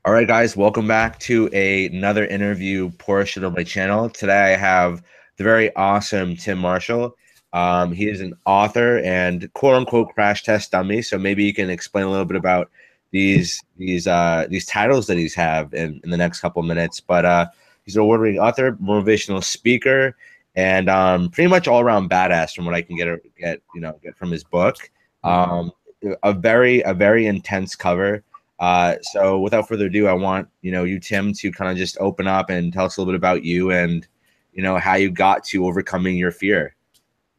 All right, guys, welcome back to another interview portion of my channel. Today I have the very awesome Tim Marshall. He is an author and quote unquote crash test dummy. So maybe you can explain a little bit about these titles that he's have in the next couple of minutes. But he's an award-winning author, motivational speaker, and pretty much all around badass from what I can get from his book. A very intense cover. So without further ado, I want, you, Tim, to kind of just open up and tell us a little bit about you and, how you got to overcoming your fear.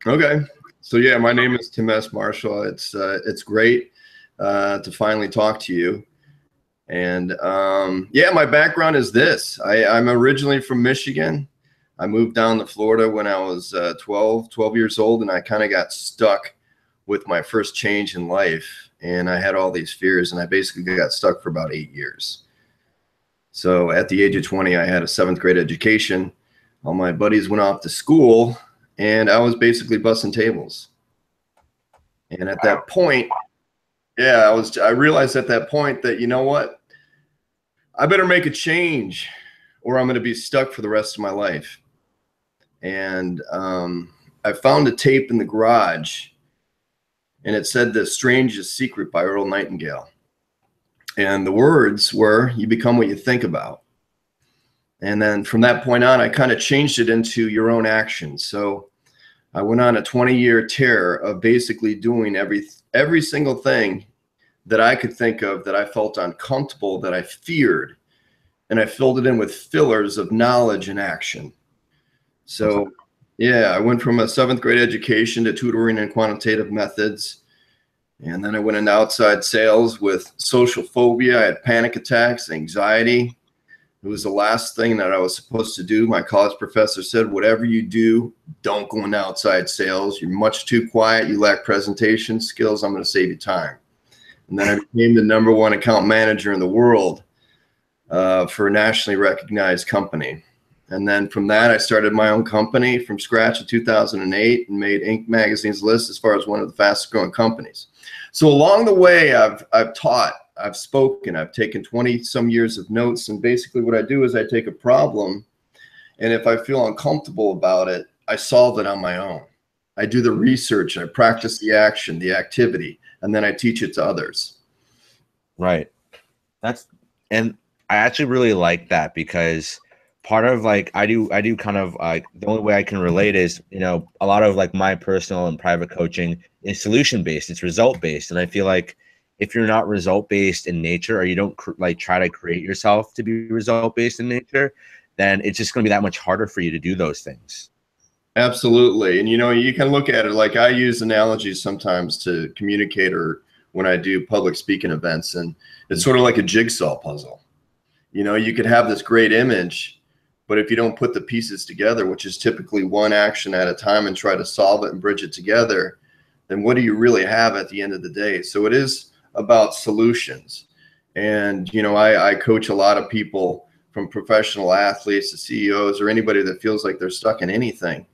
Okay. So yeah, my name is Tim S. Marshall. It's great to finally talk to you. And yeah, my background is this. I'm originally from Michigan. I moved down to Florida when I was 12 years old, and I kind of got stuck with my first change in life. And I had all these fears, and I basically got stuck for about 8 years. So at the age of 20, I had a 7th grade education. All my buddies went off to school, and I was basically bussing tables. And at that point, yeah, I realized at that point that, you know what, I better make a change or I'm going to be stuck for the rest of my life. And I found a tape in the garage, and it said The Strangest Secret by Earl Nightingale. And the words were, you become what you think about. And then from that point on, I kind of changed it into your own actions. So I went on a 20-year tear of basically doing every single thing that I could think of that I felt uncomfortable, that I feared. And I filled it in with fillers of knowledge and action. So yeah, I went from a 7th grade education to tutoring and quantitative methods. And then I went into outside sales with social phobia. I had panic attacks, anxiety. It was the last thing that I was supposed to do. My college professor said, whatever you do, don't go into outside sales. You're much too quiet. You lack presentation skills. I'm going to save you time. And then I became the #1 account manager in the world for a nationally recognized company. And then from that, I started my own company from scratch in 2008 and made Inc. magazine's list as far as one of the fastest growing companies. So along the way, I've taught, I've spoken, I've taken 20 some years of notes. And basically what I do is I take a problem, and if I feel uncomfortable about it, I solve it on my own. I do the research, I practice the action, the activity, and then I teach it to others. Right. And I actually really like that, because part of like I do kind of like the only way I can relate is, a lot of like my personal and private coaching is solution based. It's result based. And I feel like if you're not result based in nature, or you don't try to create yourself to be result based in nature, then it's just going to be that much harder for you to do those things. Absolutely. And you can look at it like, I use analogies sometimes to communicate, or when I do public speaking events, and it's sort of like a jigsaw puzzle. You could have this great image, but if you don't put the pieces together, which is typically one action at a time, and try to solve it and bridge it together, then what do you really have at the end of the day? So it is about solutions. And, I coach a lot of people, from professional athletes to CEOs, or anybody that feels like they're stuck in anything.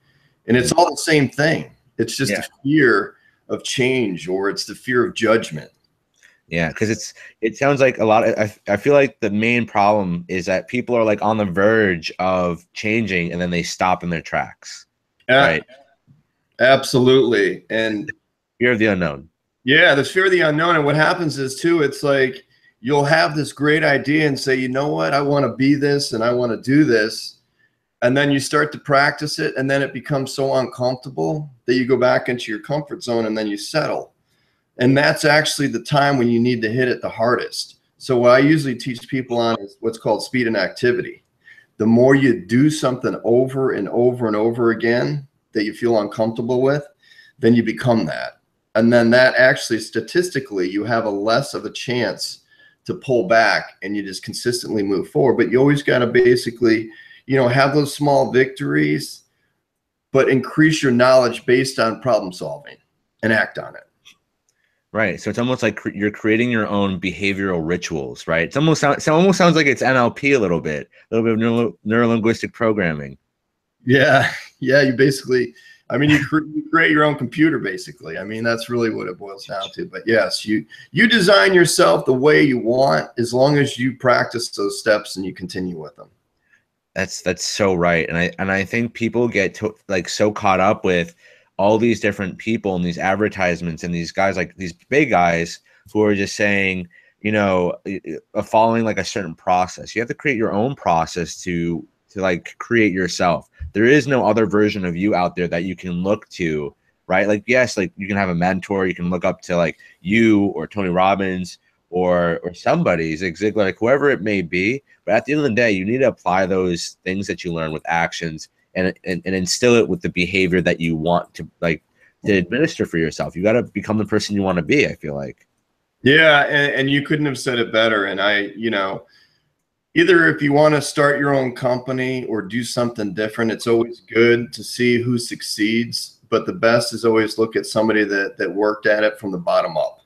And it's all the same thing. It's just the fear of change, or it's the fear of judgment. Yeah, because it sounds like a lot of, I feel like the main problem is that people are like on the verge of changing, and then they stop in their tracks. Right. Absolutely. And fear of the unknown. Yeah, the fear of the unknown. And what happens is too, it's like you'll have this great idea and say, you know what, I want to be this and I want to do this. And then you start to practice it, and then it becomes so uncomfortable that you go back into your comfort zone, and then you settle. And that's actually the time when you need to hit it the hardest. So what I usually teach people on is what's called speed and activity. The more you do something over and over and over again that you feel uncomfortable with, then you become that. And then that actually, statistically, you have a less of a chance to pull back, and you just consistently move forward. But you always got to basically, have those small victories, but increase your knowledge based on problem solving and act on it. Right. So it's almost like you're creating your own behavioral rituals, right? It almost sounds like it's NLP a little bit of neuro-linguistic programming. Yeah. Yeah. You basically, I mean, you create your own computer, basically. I mean, that's really what it boils down to. But yes, you design yourself the way you want, as long as you practice those steps and you continue with them. That's so right. And I think people get like so caught up with all these different people and these advertisements and these guys, like these big guys who are just saying, you know, following like a certain process. You have to create your own process to like create yourself. There is no other version of you out there that you can look to, right? Like, yes, like you can have a mentor, you can look up to like you or Tony Robbins or somebody, Zig Ziglar, like whoever it may be. But at the end of the day, you need to apply those things that you learn with actions and instill it with the behavior that you want to like to administer for yourself. You got to become the person you want to be, I feel like. Yeah, and you couldn't have said it better. And you know, either if you want to start your own company or do something different, it's always good to see who succeeds. But the best is always look at somebody that worked at it from the bottom up.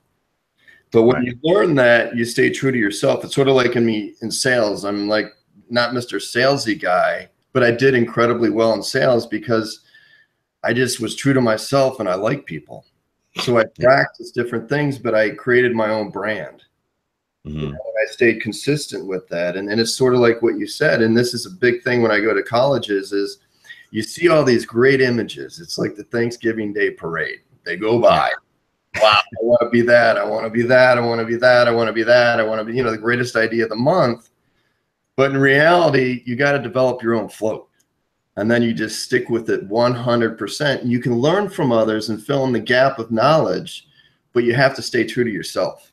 But when you learn that, you stay true to yourself. It's sort of like in sales. I'm like not Mr. Salesy guy, but I did incredibly well in sales because I just was true to myself and I like people. So I practiced different things, but I created my own brand. Mm-hmm. You know, and I stayed consistent with that. And it's sort of like what you said. And this is a big thing when I go to colleges is you see all these great images. It's like the Thanksgiving Day parade. They go by. Wow, I want to be that. I want to be that. I want to be that. I want to be that. I want to be, you know, the greatest idea of the month. But in reality, you got to develop your own float. And then you just stick with it 100%. And you can learn from others and fill in the gap of knowledge, but you have to stay true to yourself.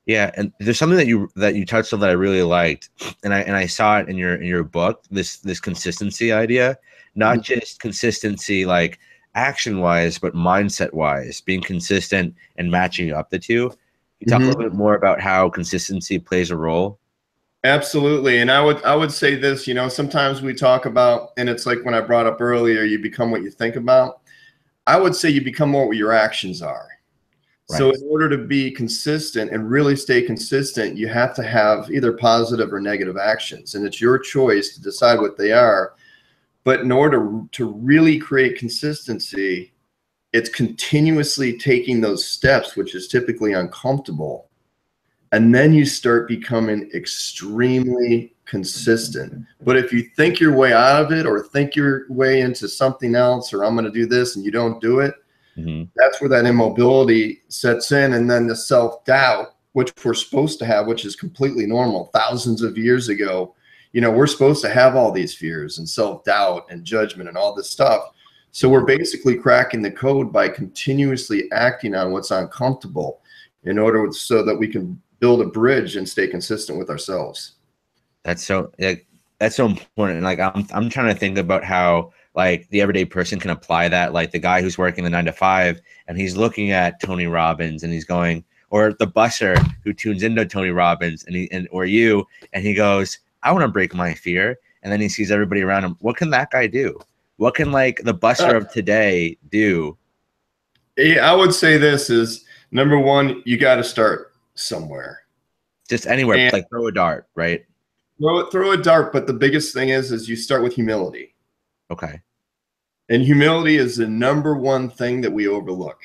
Yeah, and there's something that you touched on that I really liked, and I saw it in your book. This consistency idea, not just consistency like action wise, but mindset wise, being consistent and matching up the two. Can you talk a little bit more about how consistency plays a role? Absolutely, and I would say this. You know, sometimes we talk about, and it's like when I brought up earlier, you become what you think about. I would say you become more what your actions are. Right. So in order to be consistent and really stay consistent, you have to have either positive or negative actions. And it's your choice to decide what they are. But in order to really create consistency, it's continuously taking those steps, which is typically uncomfortable. And then you start becoming extremely consistent. But if you think your way out of it or think your way into something else, or I'm going to do this and you don't do it, that's where that immobility sets in. And then the self-doubt, which we're supposed to have, which is completely normal. Thousands of years ago, you know, we're supposed to have all these fears and self-doubt and judgment and all this stuff. So we're basically cracking the code by continuously acting on what's uncomfortable in order so that we can build a bridge and stay consistent with ourselves. That's so important. And like I'm trying to think about how like the everyday person can apply that, like the guy who's working the 9 to 5 and he's looking at Tony Robbins and he's going, or the busser who tunes into Tony Robbins or you, and he goes, I want to break my fear. And then he sees everybody around him. What can that guy do? What can like the busser of today do? Yeah, I would say this is number one, you got to start somewhere. Just anywhere, and like throw a dart, right? Throw a dart, but the biggest thing is you start with humility. Okay. And humility is the number one thing that we overlook.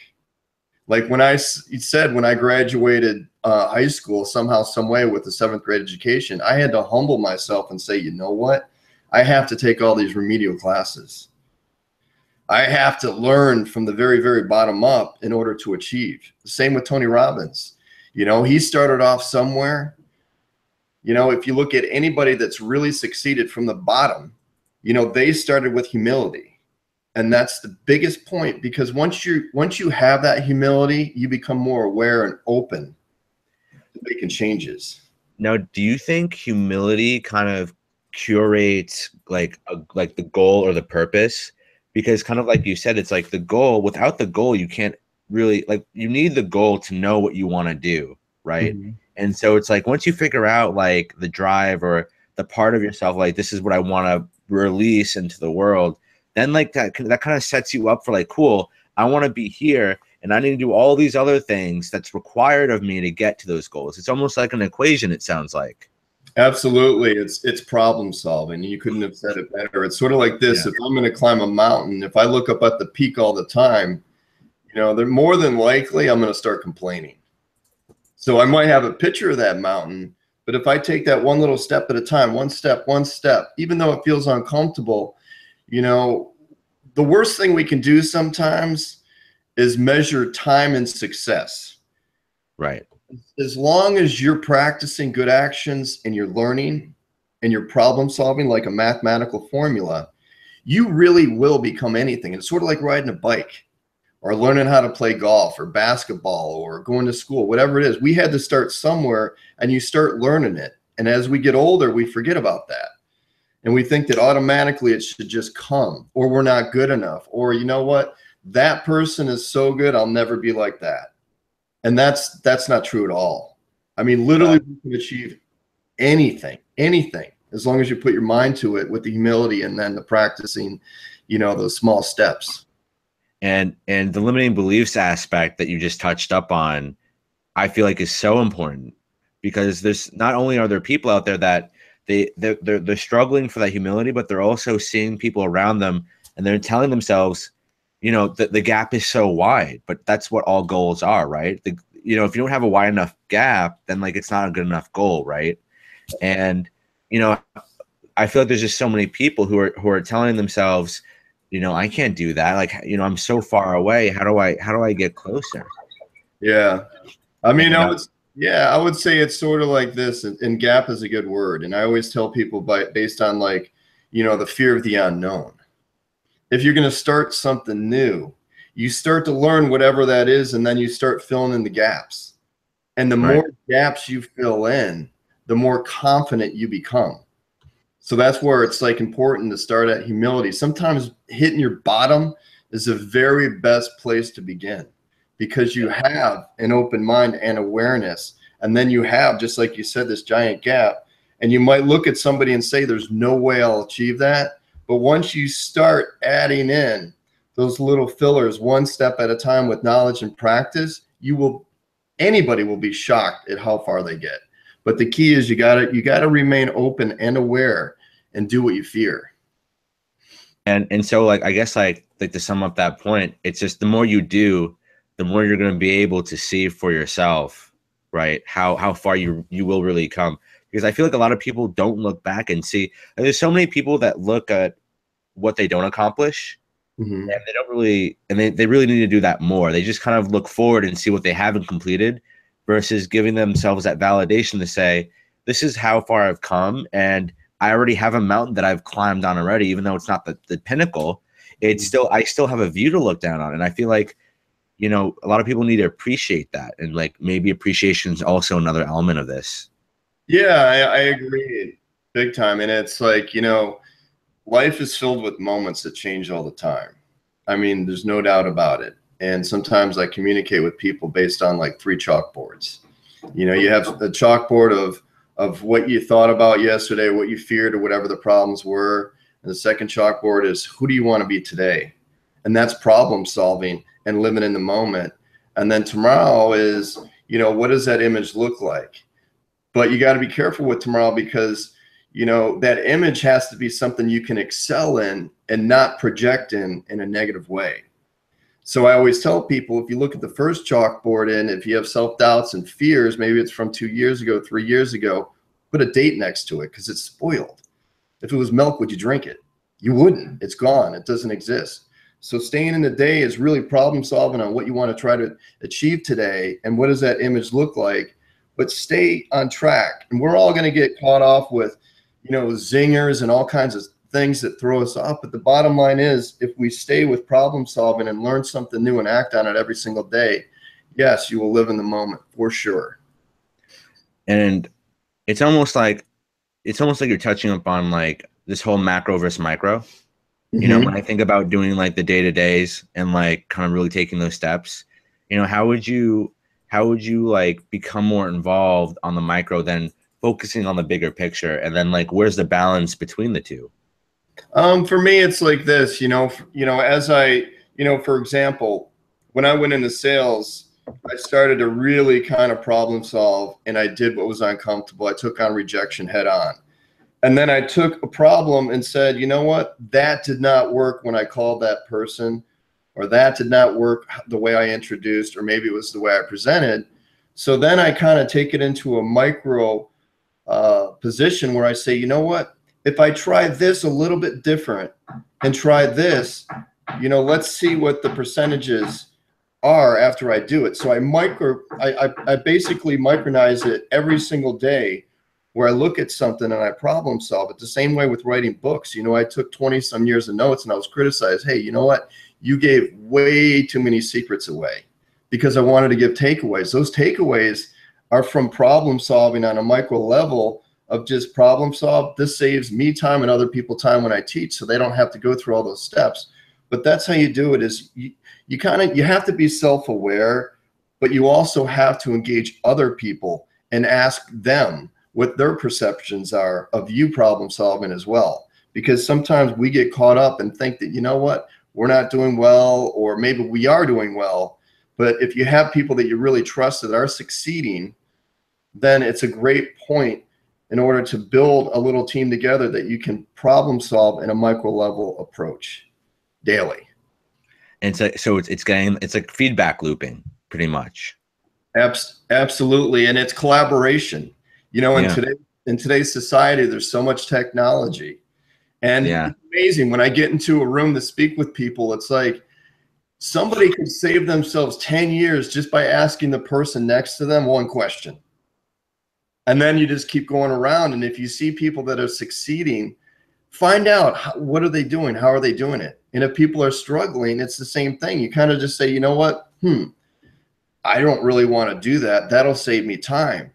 Like when I graduated high school somehow, some way with the 7th grade education, I had to humble myself and say, you know what? I have to take all these remedial classes. I have to learn from the very, very bottom up in order to achieve. The same with Tony Robbins. You know, he started off somewhere. You know, if you look at anybody that's really succeeded from the bottom, you know, they started with humility. And that's the biggest point, because once you have that humility, you become more aware and open to making changes. Now, do you think humility kind of curates like the goal or the purpose? Because kind of like you said, it's like the goal, without the goal, you can't really, like, you need the goal to know what you want to do, right? And so it's like once you figure out like the drive or the part of yourself, like this is what I want to release into the world, then like that kind of sets you up for like, cool, I want to be here and I need to do all these other things that's required of me to get to those goals. It's almost like an equation, it sounds like. Absolutely. It's problem solving. You couldn't have said it better. It's sort of like this. Yeah. If I'm going to climb a mountain, if I look up at the peak all the time, they're more than likely I'm going to start complaining. So I might have a picture of that mountain, but if I take that one little step at a time, one step, even though it feels uncomfortable, the worst thing we can do sometimes is measure time and success. Right. As long as you're practicing good actions and you're learning and you're problem solving like a mathematical formula, you really will become anything. It's sort of like riding a bike or learning how to play golf or basketball or going to school, whatever it is. We had to start somewhere, and you start learning it. And as we get older, we forget about that. And we think that automatically it should just come, or we're not good enough, or you know what? That person is so good, I'll never be like that. And that's not true at all. I mean, literally, you can achieve anything, as long as you put your mind to it with the humility and then the practicing, those small steps. And the limiting beliefs aspect that you just touched up on, I feel like is so important, because there's not only are there people out there that they're struggling for that humility, but they're also seeing people around them and they're telling themselves, the gap is so wide. But that's what all goals are, right? If you don't have a wide enough gap, then like it's not a good enough goal, right? And I feel like there's just so many people who are telling themselves, I can't do that. Like, I'm so far away. How do I get closer? Yeah. I mean, I would say it's sort of like this, and gap is a good word. And I always tell people based on the fear of the unknown. If you're going to start something new, you start to learn whatever that is, and then you start filling in the gaps. And the more gaps you fill in, the more confident you become. So that's where it's important to start at humility. Sometimes hitting your bottom is the very best place to begin, because you have an open mind and awareness. And then you have, just like you said, this giant gap. And you might look at somebody and say, there's no way I'll achieve that. But once you start adding in those little fillers, one step at a time with knowledge and practice, anybody will be shocked at how far they get. But the key is you gotta remain open and aware and do what you fear. And so I guess like to sum up that point, it's just the more you do, the more you're going to be able to see for yourself, right? How far you will really come. Because I feel like a lot of people don't look back and see. And there's so many people that look at what they don't accomplish, and they don't really, and they really need to do that more. They just kind of look forward and see what they haven't completed, versus giving themselves that validation to say, this is how far I've come, and I already have a mountain that I've climbed on already, even though it's not the pinnacle. I still have a view to look down on. And I feel like, a lot of people need to appreciate that. And maybe appreciation is also another element of this. Yeah, I agree big time. And it's life is filled with moments that change all the time. I mean, there's no doubt about it. And sometimes I communicate with people based on 3 chalkboards. You have a chalkboard of what you thought about yesterday, what you feared, or whatever the problems were. And the second chalkboard is, who do you want to be today? And that's problem solving and living in the moment. And then tomorrow is, what does that image look like? But you got to be careful with tomorrow, because, that image has to be something you can excel in and not project in a negative way. So I always tell people, if you look at the first chalkboard, and if you have self-doubts and fears, maybe it's from 2 years ago, 3 years ago, put a date next to it, because it's spoiled. If it was milk, would you drink it? You wouldn't. It's gone. It doesn't exist. So staying in the day is really problem solving on what you want to try to achieve today, and what does that image look like, but stay on track. And we're all going to get caught off with, zingers and all kinds of things that throw us off. But the bottom line is, if we stay with problem solving and learn something new and act on it every single day, yes, you will live in the moment for sure. And it's almost like you're touching upon this whole macro versus micro. When I think about doing the day-to-days and kind of really taking those steps, how would you become more involved on the micro than focusing on the bigger picture? And then where's the balance between the two? For me, it's like this, as I, for example, when I went into sales, I started to really kind of problem solve, and I did what was uncomfortable. I took on rejection head on. And then I took a problem and said, you know what? That did not work when I called that person, or that did not work the way I introduced, or maybe it was the way I presented. So then I kind of take it into a micro position where I say, you know what? If I try this a little bit different and try this, you know, let's see what the percentages are after I do it. So I basically micronize it every single day, where I look at something and I problem solve it. The same way with writing books. You know, I took 20 some years of notes and I was criticized. Hey, you know what? You gave way too many secrets away, because I wanted to give takeaways. Those takeaways are from problem solving on a micro level of just problem solve. This saves me time and other people time when I teach, so they don't have to go through all those steps. But that's how you do it. Is you have to be self-aware, but you also have to engage other people and ask them what their perceptions are of you problem solving as well. Because sometimes we get caught up and think that, you know what, we're not doing well, or maybe we are doing well. But if you have people that you really trust that are succeeding, then it's a great point in order to build a little team together that you can problem solve in a micro level approach daily. And so it's like feedback looping pretty much. Absolutely. And it's collaboration. You know, in today's society, there's so much technology, and it's amazing when I get into a room to speak with people. It's like somebody could save themselves 10 years just by asking the person next to them one question. And then you just keep going around. And if you see people that are succeeding, find out what are they doing? How are they doing it? And if people are struggling, it's the same thing. You kind of just say, you know what? I don't really want to do that. That'll save me time.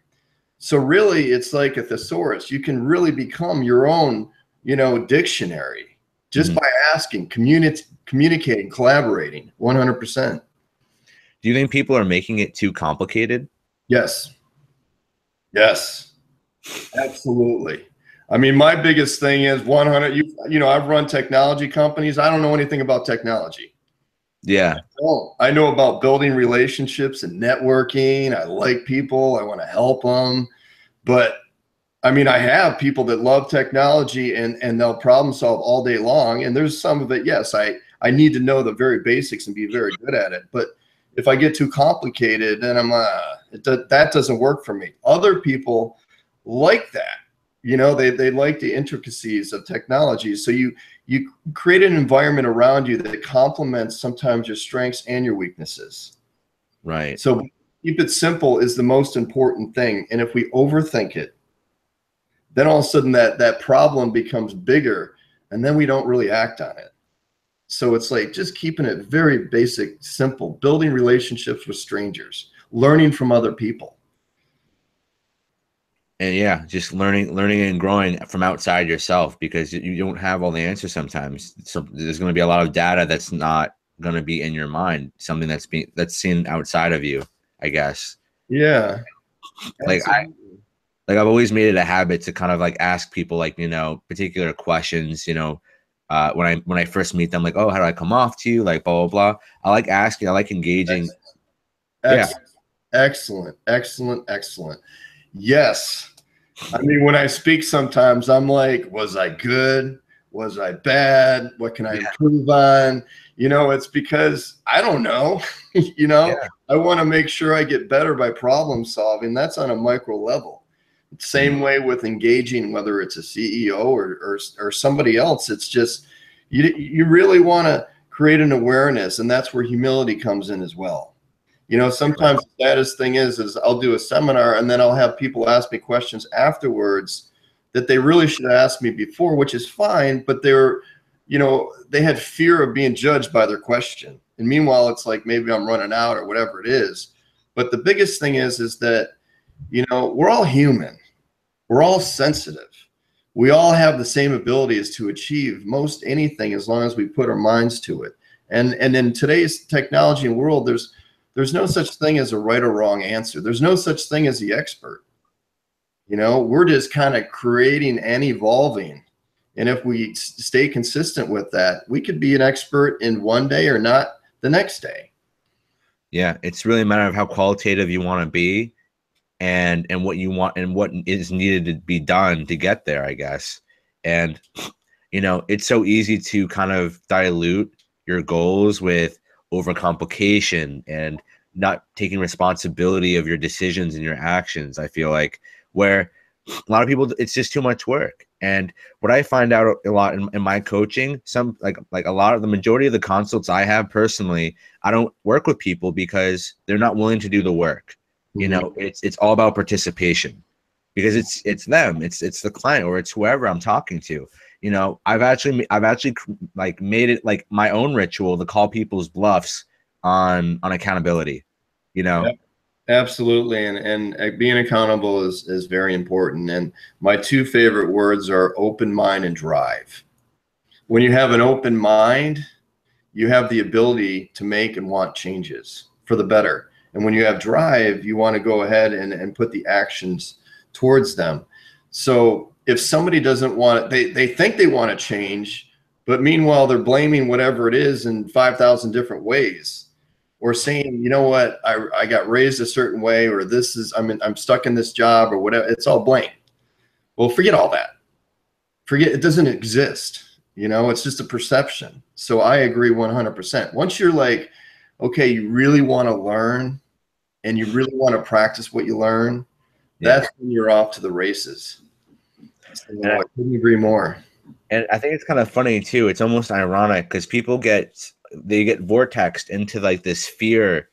So really, it's like a thesaurus. You can really become your own, you know, dictionary just by asking, communicating, collaborating. 100%. Do you think people are making it too complicated? Yes. Yes, absolutely. I mean, my biggest thing is 100. You know, I've run technology companies. I don't know anything about technology. Yeah. I know about building relationships and networking. I like people. I want to help them. But I mean, I have people that love technology and they'll problem solve all day long. And there's some of it, yes, I need to know the very basics and be very good at it. But if I get too complicated, then that doesn't work for me. Other people like that. You know, they like the intricacies of technology. So you create an environment around you that complements sometimes your strengths and your weaknesses. Right. So keep it simple is the most important thing. And if we overthink it, then all of a sudden that problem becomes bigger, and then we don't really act on it. So it's like just keeping it very basic, simple, building relationships with strangers, learning from other people. And just learning and growing from outside yourself, because you don't have all the answers sometimes. So there's going to be a lot of data that's not going to be in your mind, something that's seen outside of you, I guess. Yeah. Like I've always made it a habit to kind of like ask people, like, you know, particular questions, you know, when I first meet them, like, oh, how do I come off to you? Like, blah, blah, blah. I like asking, I like engaging. Excellent. Yes. I mean, when I speak, sometimes I'm like, was I good? Was I bad? What can I improve on? You know, it's because I don't know. You know, I want to make sure I get better by problem solving. That's on a micro level. Same way with engaging, whether it's a CEO or somebody else. It's just you really want to create an awareness, and that's where humility comes in as well. You know, sometimes the saddest thing is I'll do a seminar and then I'll have people ask me questions afterwards that they really should have asked me before, which is fine, but they're, you know, they had fear of being judged by their question. And meanwhile, it's like maybe I'm running out or whatever it is. But the biggest thing is that, you know, we're all human. We're all sensitive. We all have the same abilities to achieve most anything as long as we put our minds to it. And in today's technology and world, there's no such thing as a right or wrong answer. There's no such thing as the expert. You know, we're just kind of creating and evolving. And if we stay consistent with that, we could be an expert in one day or not the next day. Yeah, it's really a matter of how qualitative you want to be, and what you want and what is needed to be done to get there, I guess. And it's so easy to kind of dilute your goals with overcomplication and not taking responsibility of your decisions and your actions. I feel like where a lot of people, it's just too much work. And what I find out a lot in my coaching, some like a lot of the majority of the consults I have personally, I don't work with people because they're not willing to do the work. It's all about participation, because it's them, it's the client, or it's whoever I'm talking to. I've actually like made it like my own ritual to call people's bluffs on accountability. You know, Yep, absolutely. And being accountable is very important. And my two favorite words are open mind and drive. When you have an open mind, you have the ability to make and want changes for the better. And when you have drive, you want to go ahead and put the actions towards them. So if somebody doesn't want it, they think they want to change, but meanwhile, they're blaming whatever it is in 5,000 different ways, or saying, you know what, I got raised a certain way, or I'm stuck in this job, or whatever. It's all blame. Well, forget all that. Forget, it doesn't exist. It's just a perception. So I agree 100%. Once you're like, okay, you really want to learn and you really want to practice what you learn, that's when you're off to the races. So I couldn't agree more. And I think it's kind of funny too. It's almost ironic because people get vortexed into like this fear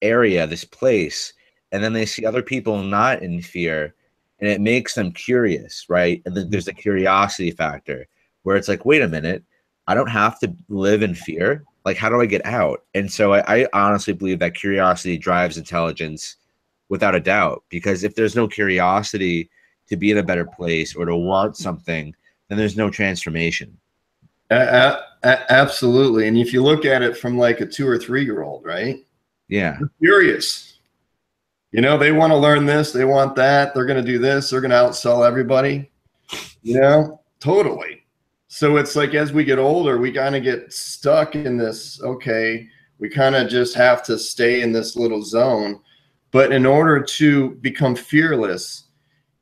area, this place, and then they see other people not in fear, and it makes them curious, right? And then there's a curiosity factor where it's like, wait a minute, I don't have to live in fear. Like, how do I get out? And so I honestly believe that curiosity drives intelligence without a doubt, because if there's no curiosity to be in a better place or to want something, then there's no transformation. Absolutely. And if you look at it from like a 2 or 3-year-old, right? Yeah. They're curious. They want to learn this, they want that, they're going to do this, they're going to outsell everybody, totally. So it's like, as we get older, we kind of get stuck in this, okay, we kind of just have to stay in this little zone. But in order to become fearless,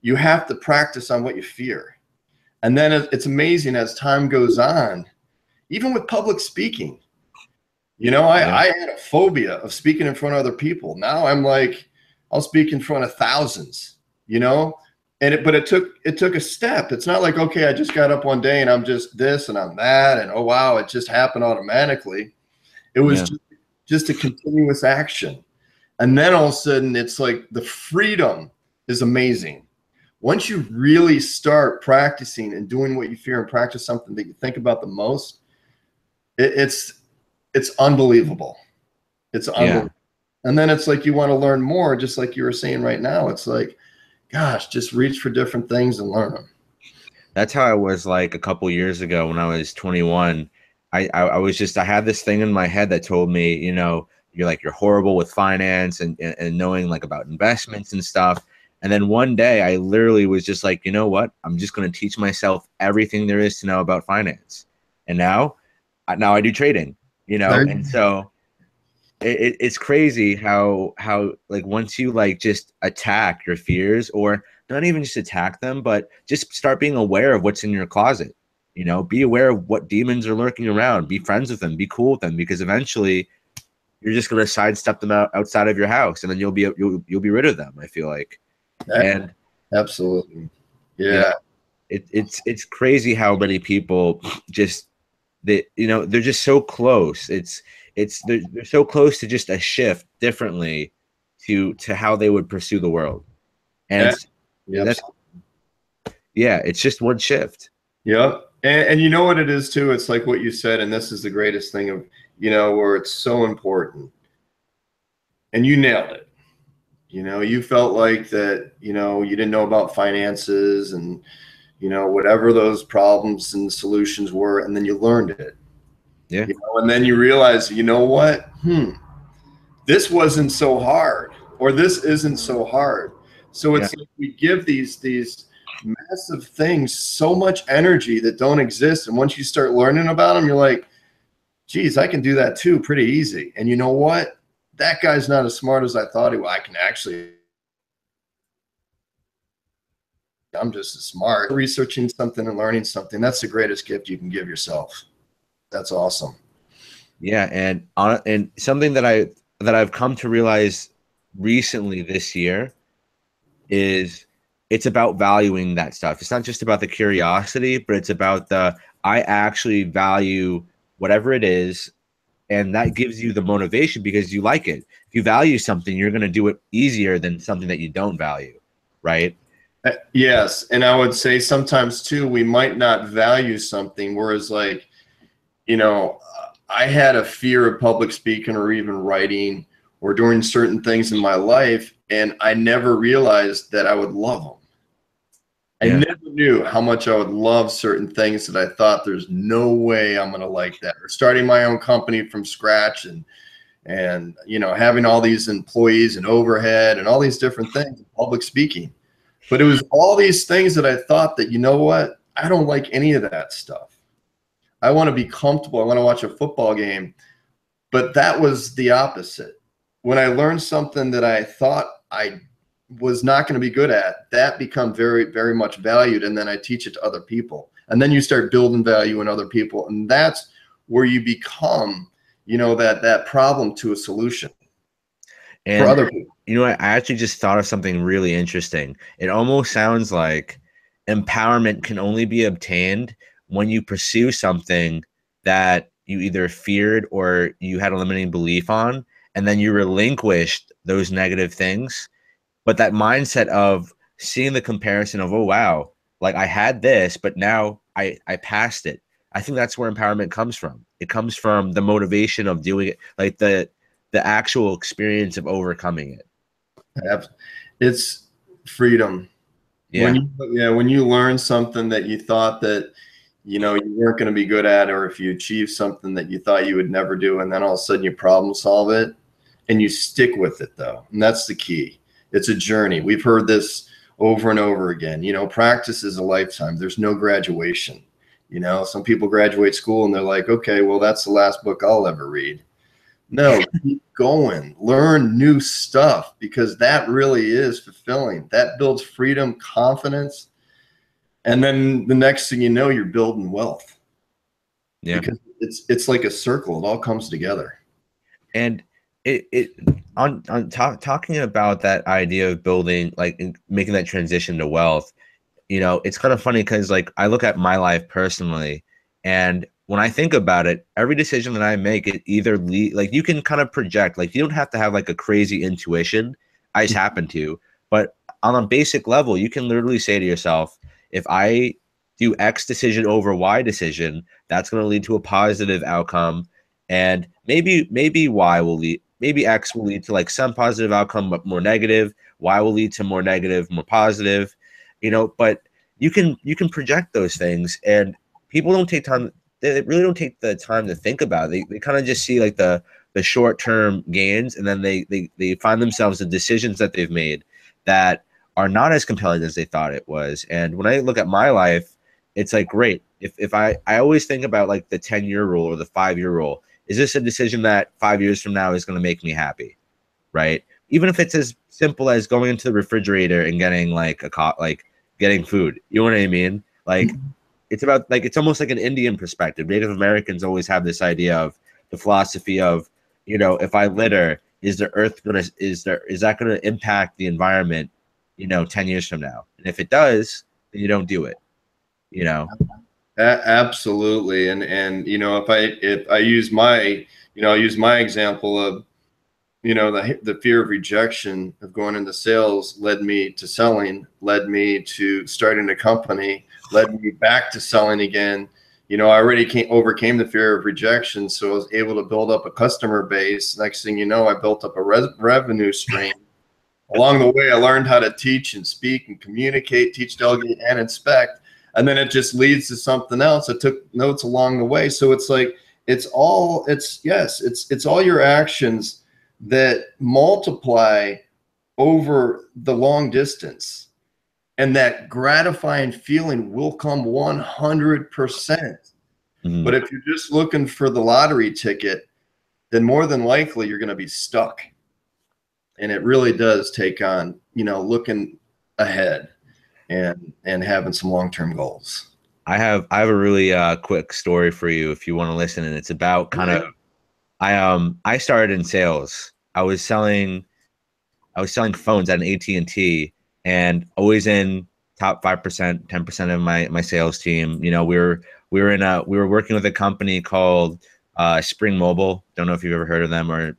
you have to practice on what you fear. And then it's amazing as time goes on, even with public speaking. I had a phobia of speaking in front of other people. Now I'm like, I'll speak in front of thousands, but it took a step. It's not like, okay, I just got up one day and I'm just this and I'm that, and oh wow, it just happened automatically. It was just a continuous action. And then all of a sudden it's like the freedom is amazing. Once you really start practicing and doing what you fear and practice something that you think about the most, it's unbelievable. It's unbelievable. Yeah. And then it's like you want to learn more, just like you were saying right now. It's like, gosh, just reach for different things and learn them. That's how I was like a couple years ago when I was 21. I was just, I had this thing in my head that told me, you're horrible with finance and knowing like about investments and stuff. And then one day I literally was just like, you know what? I'm just going to teach myself everything there is to know about finance. And now I do trading, and so it's crazy how like once you like just attack your fears, or not even just attack them, but just start being aware of what's in your closet, be aware of what demons are lurking around, be friends with them, be cool with them, because eventually you're just going to sidestep them outside of your house, and then you'll be rid of them, I feel like. And absolutely. Yeah. It's crazy how many people just they're just so close. They're so close to just a shift differently to how they would pursue the world. And it's just one shift. Yeah. And you know what it is too? It's like what you said, and this is the greatest thing of, where it's so important. And you nailed it. You felt like that, you didn't know about finances and, whatever those problems and solutions were, and then you learned it. Yeah. And then you realize, what? This wasn't so hard, or this isn't so hard. So it's like we give these massive things so much energy that don't exist. And once you start learning about them, you're like, geez, I can do that too, pretty easy. And you know what? that guy's not as smart as I thought he was. I can actually, I'm just as smart. Researching something and learning something, that's the greatest gift you can give yourself. That's awesome. Yeah, and something that I've come to realize recently this year is it's about valuing that stuff. It's not just about the curiosity, but it's about the I actually value whatever it is, and that gives you the motivation because you like it. If you value something, you're going to do it easier than something that you don't value, right? Yes, and I would say sometimes too we might not value something, whereas like, you know, I had a fear of public speaking or even writing or doing certain things in my life, and I never realized that I would love them. I never knew how much I would love certain things that I thought there's no way I'm going to like that. Or starting my own company from scratch and you know, having all these employees and overhead and all these different things, public speaking. But it was all these things that I thought that, you know what, I don't like any of that stuff. I want to be comfortable. I want to watch a football game. But that was the opposite. When I learned something that I thought I was not going to be good at, that become very, very much valued. And then I teach it to other people. And then you start building value in other people. And that's where you become, you know, that problem to a solution And for other people. you know what? I actually just thought of something really interesting. It almost sounds like empowerment can only be obtained when you pursue something that you either feared or you had a limiting belief on, and then you relinquished those negative things. But that mindset of seeing the comparison of, oh, wow, like I had this, but now I passed it. I think that's where empowerment comes from. It comes from the motivation of doing it, like the actual experience of overcoming it. It's freedom. Yeah. When you learn something that you thought that, you know, you weren't going to be good at, or if you achieve something that you thought you would never do, and then all of a sudden you problem solve it and you stick with it though. And that's the key. It's a journey. We've heard this over and over again. You know, practice is a lifetime. There's no graduation. You know, some people graduate school and they're like, okay, well, that's the last book I'll ever read. No, keep going, learn new stuff, because that really is fulfilling. That builds freedom, confidence. And then the next thing you know, you're building wealth. Yeah. Because it's like a circle. It all comes together. And talking about that idea of building, like making that transition to wealth, you know, it's kind of funny because like I look at my life personally, and when I think about it, every decision that I make, it either like you can kind of project, like you don't have to have like a crazy intuition. I just happen to, but on a basic level, you can literally say to yourself, if I do X decision over Y decision, that's going to lead to a positive outcome. And maybe Y will lead, maybe X will lead to like some positive outcome, but more negative. Y will lead to more negative, more positive, you know, but you can project those things, and people don't take time. They really don't take the time to think about it. They kind of just see like the short-term gains, and then they find themselves in decisions that they've made that are not as compelling as they thought it was. And when I look at my life, it's like, great. If I always think about like the 10-year rule or the 5-year rule. Is this a decision that 5 years from now is going to make me happy? Right? Even if it's as simple as going into the refrigerator and getting like getting food. You know what I mean? Like it's about like, it's almost like an Indian perspective. Native Americans always have this idea of the philosophy of, you know, if I litter, is the earth gonna is that gonna impact the environment, you know, 10 years from now? And if it does, then you don't do it, you know. Absolutely. And you know, if I use my, you know, I use my example of, you know, the fear of rejection of going into sales led me to selling, led me to starting a company, led me back to selling again. You know, I already overcame the fear of rejection, so I was able to build up a customer base. Next thing you know, I built up a revenue stream. Along the way, I learned how to teach and speak and communicate, teach, delegate, and inspect. And then it just leads to something else. I took notes along the way. So it's like, it's all your actions that multiply over the long distance. And that gratifying feeling will come 100%. But if you're just looking for the lottery ticket, then more than likely you're going to be stuck. And it really does take on, looking ahead and having some long-term goals. I have a really quick story for you if you want to listen, and it's about kind of I started in sales. I was selling phones at an AT&T, and always in top 5%, 10% of my sales team. You know, we were working with a company called Spring Mobile. Don't know if you've ever heard of them, or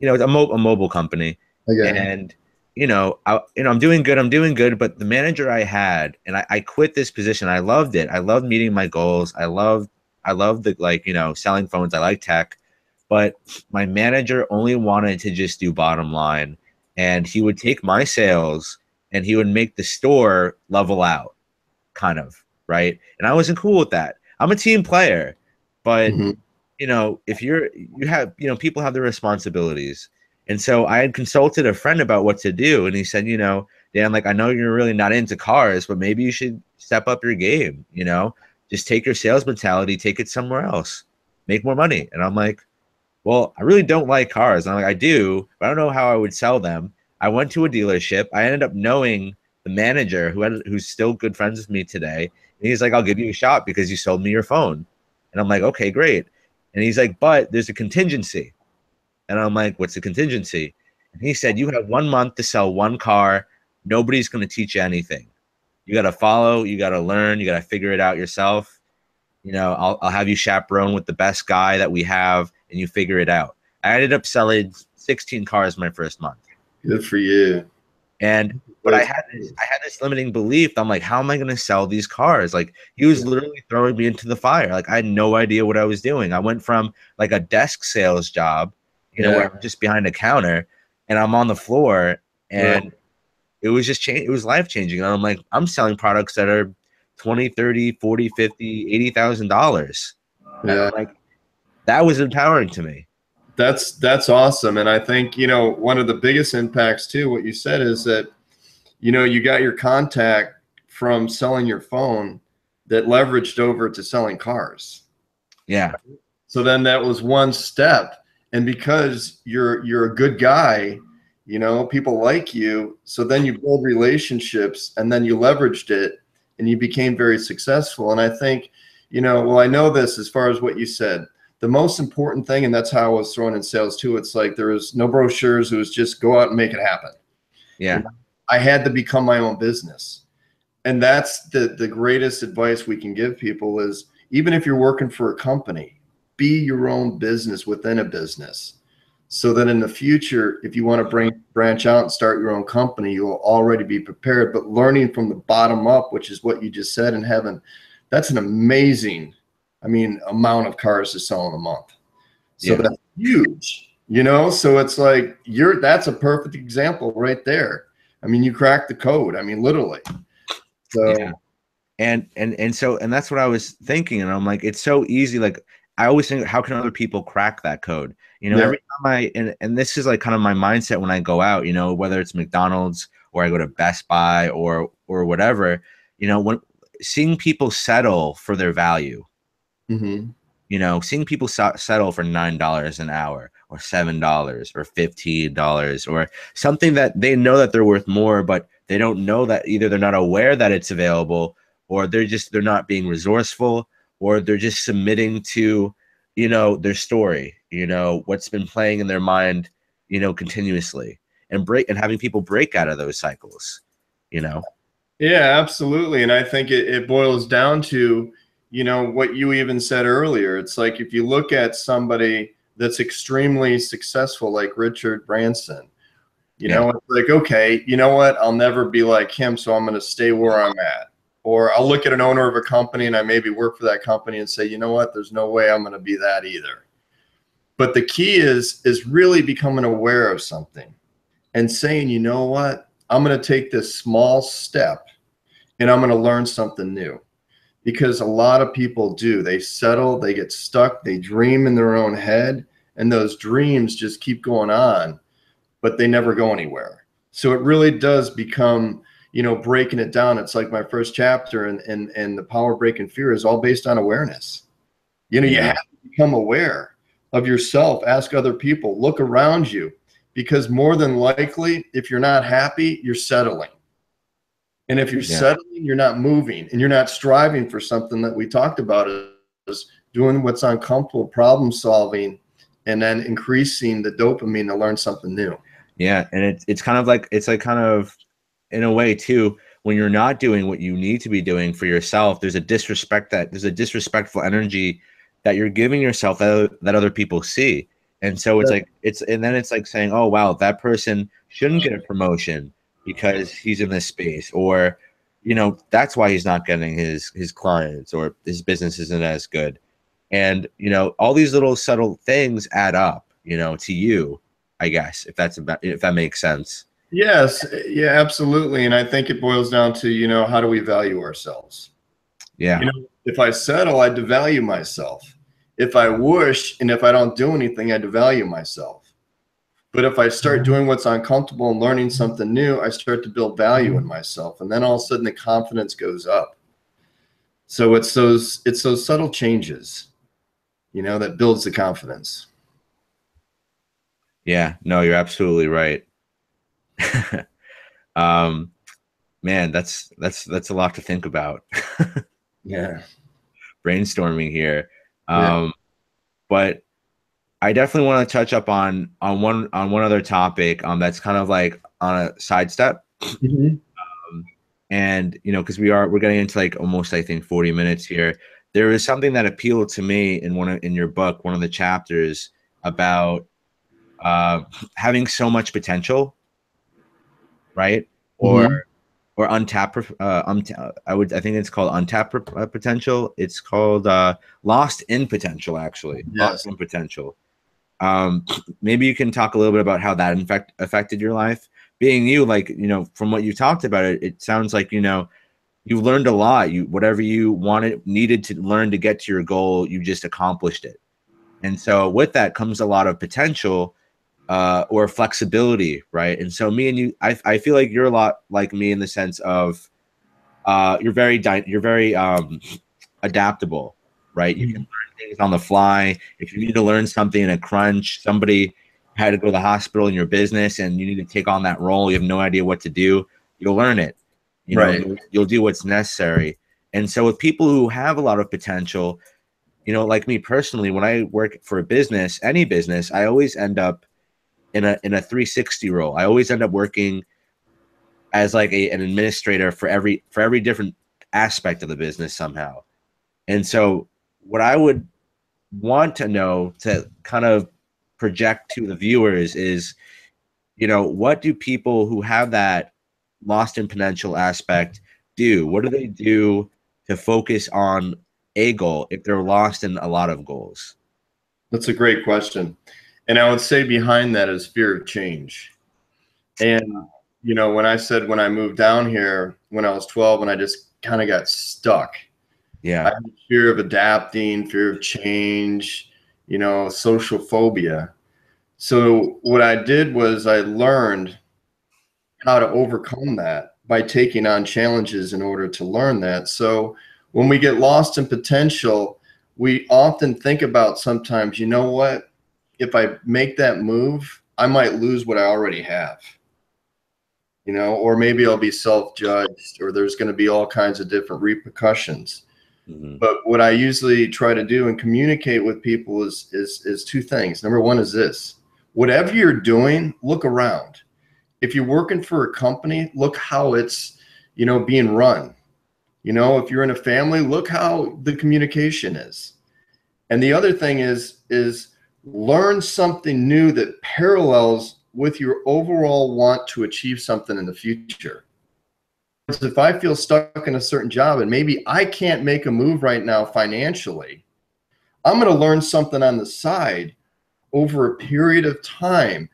it's a mobile company. Okay. And I'm doing good. I'm doing good. But the manager I had, and I quit this position. I loved it. I loved meeting my goals. I loved the selling phones. I like tech. But my manager only wanted to just do bottom line, and he would take my sales and he would make the store level out, kind of, right? And I wasn't cool with that. I'm a team player, but if people have their responsibilities. And so I had consulted a friend about what to do, and he said, Dan, like, I know you're really not into cars, but maybe you should step up your game, just take your sales mentality, take it somewhere else, make more money. And I'm like, well, I really don't like cars. And I'm like, I do, but I don't know how I would sell them. I went to a dealership. I ended up knowing the manager who's still good friends with me today. And he's like, I'll give you a shot because you sold me your phone. And I'm like, okay, great. And he's like, but there's a contingency. And I'm like, what's the contingency? And he said, you have 1 month to sell one car. Nobody's going to teach you anything. You got to follow, you got to learn, you got to figure it out yourself. I'll have you chaperone with the best guy that we have, and you figure it out. I ended up selling 16 cars my first month. Good for you. But I had this limiting belief. I'm like, how am I going to sell these cars? Like, he was literally throwing me into the fire. Like, I had no idea what I was doing. I went from like a desk sales job, where I'm just behind a counter and I'm on the floor, and it was just it was life changing. And I'm like, I'm selling products that are $20, $30, $40, $50, $80,000. Yeah. Like, that was empowering to me. That's awesome. And I think, one of the biggest impacts too, what you said is that, you got your contact from selling your phone that leveraged over to selling cars. Yeah. So then that was one step. And because you're a good guy, people like you. So then you build relationships, and then you leveraged it and you became very successful. And I think, I know this as far as what you said. The most important thing, and that's how I was thrown in sales too, it's like there was no brochures. It was just go out and make it happen. Yeah. I had to become my own business. And that's the greatest advice we can give people is, even if you're working for a company, be your own business within a business, so that in the future, if you want to branch out and start your own company, you'll already be prepared. But learning from the bottom up, which is what you just said, and that's an amazing, amount of cars to sell in a month. So that's huge, so it's like that's a perfect example right there. You cracked the code. Literally. So yeah. And that's what I was thinking. And I'm like, it's so easy. Like, I always think, how can other people crack that code? Every time and this is like kind of my mindset when I go out, whether it's McDonald's or I go to Best Buy or whatever, when seeing people settle for their value, seeing people settle for $9 an hour or $7 or $15 or something that they know that they're worth more, but they don't know that either they're not aware that it's available, or they're not being resourceful, or they're just submitting to, their story, what's been playing in their mind, continuously, and having people break out of those cycles, Yeah, absolutely. And I think it boils down to, what you even said earlier. It's like, if you look at somebody that's extremely successful, like Richard Branson, it's like, okay, you know what? I'll never be like him, so I'm going to stay where I'm at. Or I'll look at an owner of a company and I maybe work for that company and say, you know what? There's no way I'm going to be that either. But the key is really becoming aware of something and saying, you know what? I'm going to take this small step and I'm going to learn something new. Because a lot of people do. They settle, they get stuck, they dream in their own head, and those dreams just keep going on, but they never go anywhere. So it really does become, breaking it down. It's like my first chapter, and the power of breaking fear is all based on awareness. You have to become aware. of yourself. Ask other people, look around you, because more than likely, if you're not happy, you're settling. And if you're settling, you're not moving, and you're not striving for something that we talked about is doing what's uncomfortable, problem solving, and then increasing the dopamine to learn something new. Yeah. And it's kind of like, it's like kind of in a way too, when you're not doing what you need to be doing for yourself, there's a disrespectful energy that you're giving yourself that other people see. And so it's like, and then it's like saying, oh, wow, that person shouldn't get a promotion because he's in this space, or, you know, that's why he's not getting his clients, or his business isn't as good. And, you know, all these little subtle things add up, you know, to you, I guess, if that makes sense. Yes. Yeah, absolutely. And I think it boils down to, you know, how do we value ourselves? Yeah. You know, if I settle, I devalue myself. If I whoosh and if I don't do anything, I devalue myself. But if I start doing what's uncomfortable and learning something new, I start to build value in myself. And then all of a sudden the confidence goes up. So it's those subtle changes, you know, that builds the confidence. Yeah, no, you're absolutely right. Man, that's a lot to think about. Yeah. Brainstorming here. Yeah. But I definitely want to touch up on one other topic that's kind of like on a sidestep. Mm-hmm. And you know, because we're getting into like almost, I think, 40 minutes here. There is something that appealed to me in your book, one of the chapters, about having so much potential, right? Or Mm-hmm. or untapped. I think it's called untapped potential. It's called lost in potential, actually. Yes. Lost in potential. Maybe you can talk a little bit about how that in fact affected your life. Being you, like, you know, from what you talked about, it sounds like, you know, you learned a lot. Whatever you needed to learn to get to your goal, you just accomplished it. And so with that comes a lot of potential, or flexibility, right? And so me and you, I feel like you're a lot like me in the sense of you're very adaptable, right? You can learn things on the fly. If you need to learn something in a crunch, somebody had to go to the hospital in your business and you need to take on that role, you have no idea what to do, you'll learn it. You know, Right. you'll do what's necessary. And so with people who have a lot of potential, you know, like me personally, when I work for a business, any business, I always end up in a 360 role. I always end up working as like an administrator for every different aspect of the business somehow. And so what I would want to know, to kind of project to the viewers, is, you know, what do people who have that lost in potential aspect do? What do they do to focus on a goal if they're lost in a lot of goals? That's a great question. And I would say behind that is fear of change. And, you know, when I moved down here when I was 12 and I just kind of got stuck. Yeah. I had fear of adapting, fear of change, you know, social phobia. So what I did was I learned how to overcome that by taking on challenges in order to learn that. So when we get lost in potential, we often think about sometimes, you know what, if I make that move, I might lose what I already have, you know, or maybe I'll be self-judged, or there's going to be all kinds of different repercussions. Mm-hmm. But what I usually try to do and communicate with people is two things. Number one is this: whatever you're doing, look around. If you're working for a company, look how it's, you know, being run. You know, if you're in a family, look how the communication is. And the other thing is learn something new that parallels with your overall want to achieve something in the future. If I feel stuck in a certain job and maybe I can't make a move right now financially, I'm going to learn something on the side over a period of time.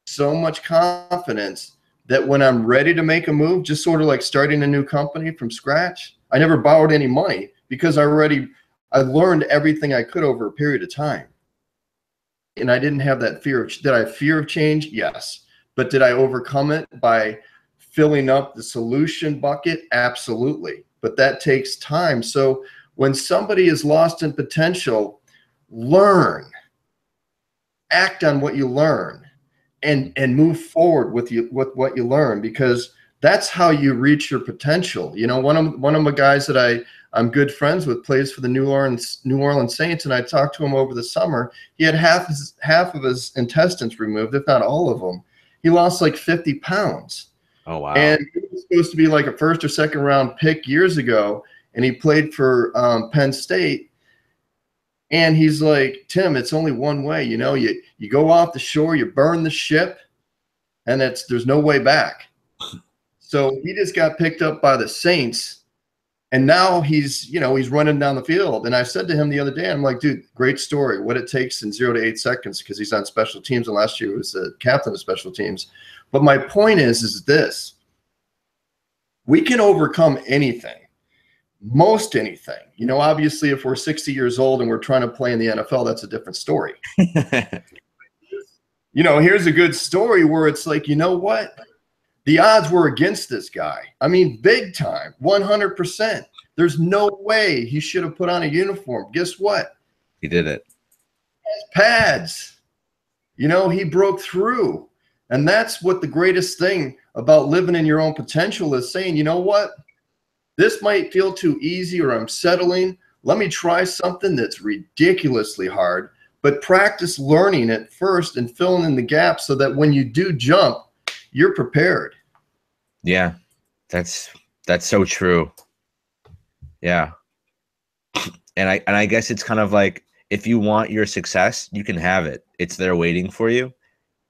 So much confidence that when I'm ready to make a move, just sort of like starting a new company from scratch, I never borrowed any money because I learned everything I could over a period of time. And I didn't have that fear. Did I have fear of change? Yes. But did I overcome it by filling up the solution bucket? Absolutely. But that takes time. So when somebody is lost in potential, learn. act on what you learn and move forward with what you learn, because that's how you reach your potential. You know, one of the guys that I'm good friends with plays for the New Orleans Saints, and I talked to him over the summer. He had half of his intestines removed, if not all of them. He lost like 50 pounds. Oh, wow. And he was supposed to be like a first or second round pick years ago, and he played for Penn State. And he's like, Tim, it's only one way. You know, you go off the shore, you burn the ship, and there's no way back. So he just got picked up by the Saints, and now he's running down the field. And I said to him the other day, I'm like, dude, great story. What it takes in 0 to 8 seconds, because he's on special teams, and last year he was the captain of special teams. But my point is this: we can overcome anything. Most anything. You know, obviously, if we're 60 years old and we're trying to play in the NFL, that's a different story. You know, here's a good story where it's like, you know what? The odds were against this guy. I mean, big time, 100%. There's no way he should have put on a uniform. Guess what? He did it. Pads. You know, he broke through. And that's what the greatest thing about living in your own potential is, saying, you know what? This might feel too easy, or I'm settling. Let me try something that's ridiculously hard, but practice learning it first and filling in the gaps so that when you do jump, you're prepared. Yeah, that's so true. Yeah. And I guess it's kind of like, if you want your success, you can have it. It's there waiting for you.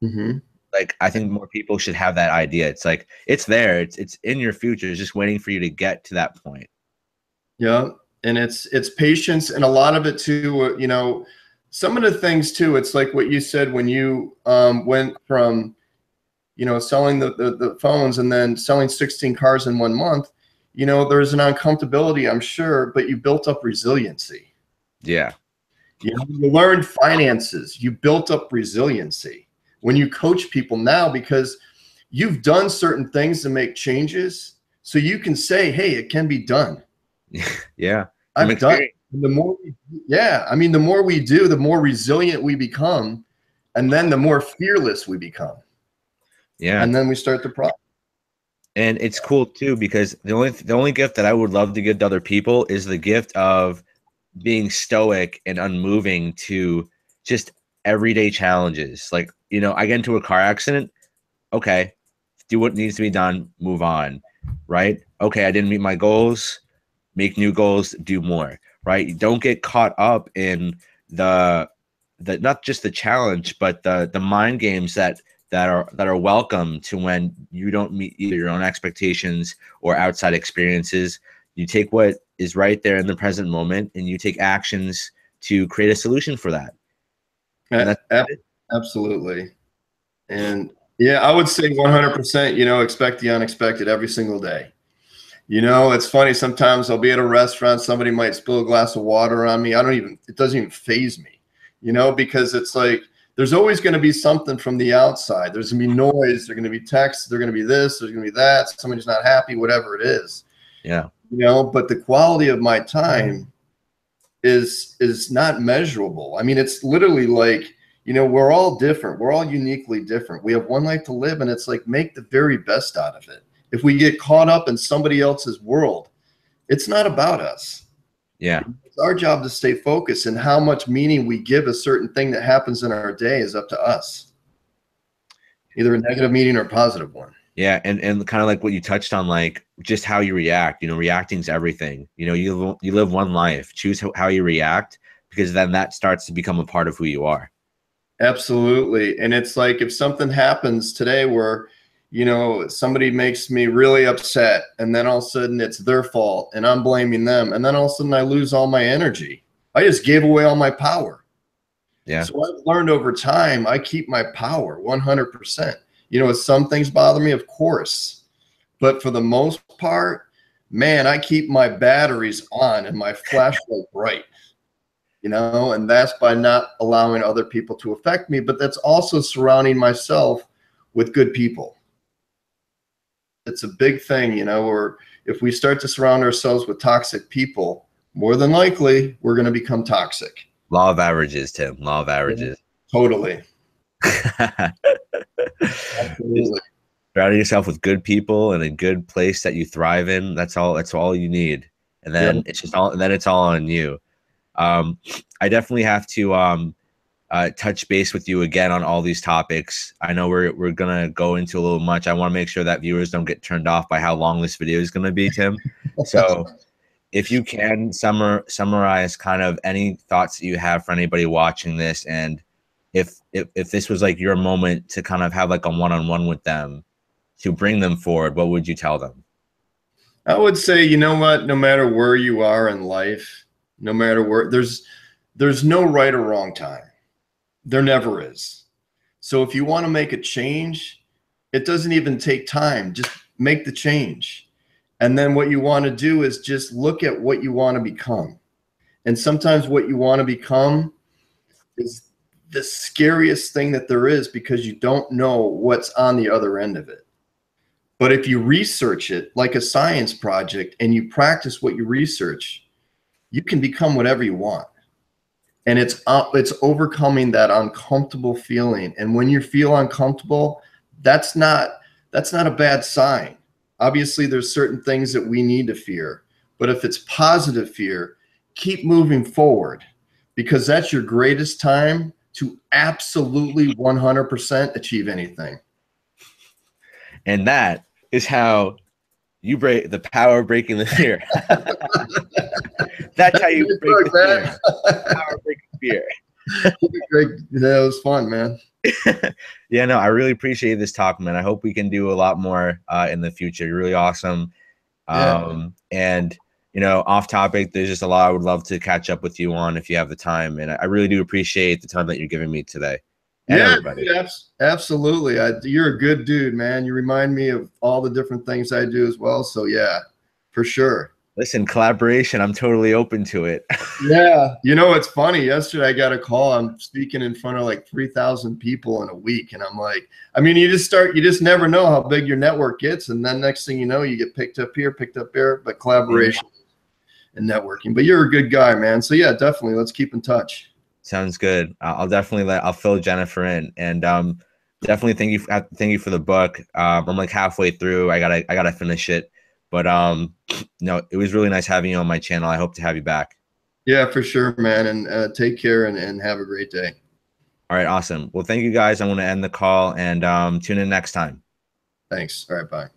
Mm-hmm. Like, I think more people should have that idea. It's like, it's there. It's in your future. It's just waiting for you to get to that point. Yeah. And it's patience. And a lot of it too, you know, some of the things too, it's like what you said when you went from, you know, selling the phones and then selling 16 cars in 1 month. You know, there's an uncomfortability, I'm sure, but you built up resiliency. Yeah. You know, you learned finances. You built up resiliency. When you coach people now, because you've done certain things to make changes, so you can say, hey, it can be done. Yeah. I've done it. The more the more we do, the more resilient we become, and then the more fearless we become. Yeah. And then we start the process. And it's cool too, because the only gift that I would love to give to other people is the gift of being stoic and unmoving to just everyday challenges. Like, you know, I get into a car accident. Okay, do what needs to be done, move on, right? Okay, I didn't meet my goals, make new goals, do more, right? Don't get caught up in the not just the challenge, but the mind games that are welcome to when you don't meet either your own expectations or outside experiences. You take what is right there in the present moment, and you take actions to create a solution for that. Absolutely. And yeah, I would say 100%, you know, expect the unexpected every single day. You know, it's funny. Sometimes I'll be at a restaurant, somebody might spill a glass of water on me. It doesn't even faze me, you know, because it's like, there's always going to be something from the outside. There's going to be noise. There's going to be texts. There's going to be this. There's going to be that. Somebody's not happy, whatever it is. Yeah. You know, but the quality of my time is not measurable. I mean, it's literally like, you know, we're all different. We're all uniquely different. We have one life to live, and it's like, make the very best out of it. If we get caught up in somebody else's world, it's not about us. Yeah. It's our job to stay focused, and how much meaning we give a certain thing that happens in our day is up to us. Either a negative meaning or a positive one. Yeah. And kind of like what you touched on, like just how you react, you know, reacting is everything. You know, you live one life, choose how you react, because then that starts to become a part of who you are. Absolutely. And it's like, if something happens today where, you know, somebody makes me really upset, and then all of a sudden it's their fault and I'm blaming them, and then all of a sudden I lose all my energy. I just gave away all my power. Yeah. So I've learned over time, I keep my power 100%. You know, some things bother me, of course, but for the most part, man, I keep my batteries on and my flashlight bright. You know, and that's by not allowing other people to affect me, but that's also surrounding myself with good people. It's a big thing, you know, or if we start to surround ourselves with toxic people, more than likely we're going to become toxic. Law of averages, Tim. Law of averages. Yeah, totally. Absolutely. Surround yourself with good people and a good place that you thrive in. That's all you need. And Yeah. then it's all on you. I definitely have to touch base with you again on all these topics. I know we're gonna go into a little much. I want to make sure that viewers don't get turned off by how long this video is gonna be, Tim. So if you can summarize kind of any thoughts that you have for anybody watching this, and if this was like your moment to kind of have like a one-on-one with them to bring them forward, what would you tell them? I would say, you know what, no matter where you are in life, no matter where, there's no right or wrong time. There never is. So if you want to make a change, it doesn't even take time. Just make the change. And then what you want to do is just look at what you want to become. And sometimes what you want to become is the scariest thing that there is, because you don't know what's on the other end of it. But if you research it like a science project and you practice what you research, you can become whatever you want. And it's overcoming that uncomfortable feeling. And when you feel uncomfortable, that's not a bad sign. Obviously, there's certain things that we need to fear. But if it's positive fear, keep moving forward, because that's your greatest time to absolutely 100% achieve anything. And that is how you break the power of breaking the fear. That's how you break the fear. Power of breaking fear. Great. That was fun, man. Yeah, no, I really appreciate this talk, man. I hope we can do a lot more in the future. You're really awesome. Yeah. And you know, off topic, there's just a lot I would love to catch up with you on if you have the time. And I really do appreciate the time that you're giving me today. And yeah, everybody. Dude, absolutely. You're a good dude, man. You remind me of all the different things I do as well. So yeah, for sure. Listen, collaboration, I'm totally open to it. Yeah. You know, it's funny. Yesterday I got a call. I'm speaking in front of like 3,000 people in a week. And I'm like, I mean, you just never know how big your network gets. And then next thing you know, you get picked up here, but collaboration and networking. But you're a good guy, man. So yeah, definitely. Let's keep in touch. Sounds good. I'll fill Jennifer in, and definitely thank you for the book. I'm like halfway through. I gotta finish it. But no, it was really nice having you on my channel. I hope to have you back. Yeah, for sure, man. And take care and have a great day. All right, awesome. Well, thank you guys. I'm going to end the call and tune in next time. Thanks. All right, bye.